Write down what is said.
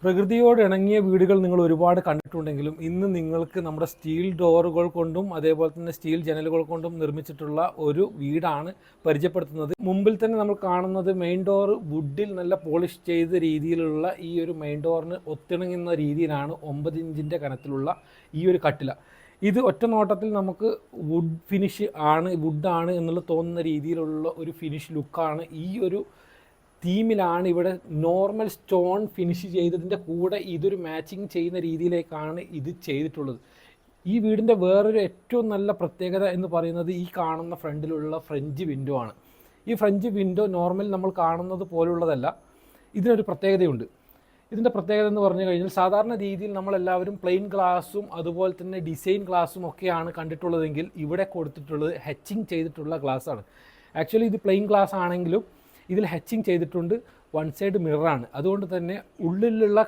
പ്രകൃതിയോട് ഇണങ്ങിയ വീടുകൾ നിങ്ങൾ ഒരുപാട് കണ്ടിട്ടുണ്ടെങ്കിലും ഇന്ന് നിങ്ങൾക്ക് നമ്മുടെ സ്റ്റീൽ ഡോറുകൾ കൊണ്ടും അതേപോലെ തന്നെ സ്റ്റീൽ ജനലുകൾ കൊണ്ടും നിർമ്മിച്ചിട്ടുള്ള ഒരു വീടാണ് പരിചയപ്പെടുത്തുന്നത്. മുമ്പിൽ തന്നെ നമ്മൾ കാണുന്നത് മെയിൻ ഡോർ വുഡിൽ നല്ല പോളിഷ് ചെയ്ത രീതിയിലുള്ള ഈ ഒരു മെയിൻ ഡോറിന് ഒത്തിണങ്ങുന്ന രീതിയിലാണ് 9 ഇഞ്ചിൻ്റെ കനത്തിലുള്ള ഈ ഒരു കട്ടില. ഇത് ഒറ്റ നോട്ടത്തിൽ നമുക്ക് വുഡ് ഫിനിഷ് ആണ്, വുഡാണ് എന്നുള്ള തോന്നുന്ന രീതിയിലുള്ള ഒരു ഫിനിഷ് ലുക്കാണ്. ഈ ഒരു തീമിലാണ് ഇവിടെ നോർമൽ സ്റ്റോൺ ഫിനിഷ് ചെയ്തതിൻ്റെ കൂടെ ഇതൊരു മാച്ചിങ് ചെയ്യുന്ന രീതിയിലേക്കാണ് ഇത് ചെയ്തിട്ടുള്ളത്. ഈ വീടിൻ്റെ വേറൊരു ഏറ്റവും നല്ല പ്രത്യേകത എന്ന് പറയുന്നത് ഈ കാണുന്ന ഫ്രണ്ടിലുള്ള ഫ്രഞ്ച് വിൻഡോ ആണ്. ഈ ഫ്രഞ്ച് വിൻഡോ നോർമൽ നമ്മൾ കാണുന്നത് പോലുള്ളതല്ല, ഇതിനൊരു പ്രത്യേകതയുണ്ട്. ഇതിൻ്റെ പ്രത്യേകത എന്ന് പറഞ്ഞു കഴിഞ്ഞാൽ സാധാരണ രീതിയിൽ നമ്മളെല്ലാവരും പ്ലെയിൻ ഗ്ലാസും അതുപോലെ തന്നെ ഡിസൈൻ ഗ്ലാസും ഒക്കെയാണ് കണ്ടിട്ടുള്ളതെങ്കിൽ ഇവിടെ കൊടുത്തിട്ടുള്ളത് ഹെച്ചിങ് ചെയ്തിട്ടുള്ള ഗ്ലാസ്സാണ്. ആക്ച്വലി ഇത് പ്ലെയിൻ ഗ്ലാസ് ആണെങ്കിലും ഇതിൽ ഹെച്ചിങ് ചെയ്തിട്ടുണ്ട്. വൺ സൈഡ് മിററാണ്. അതുകൊണ്ട് തന്നെ ഉള്ളിലുള്ള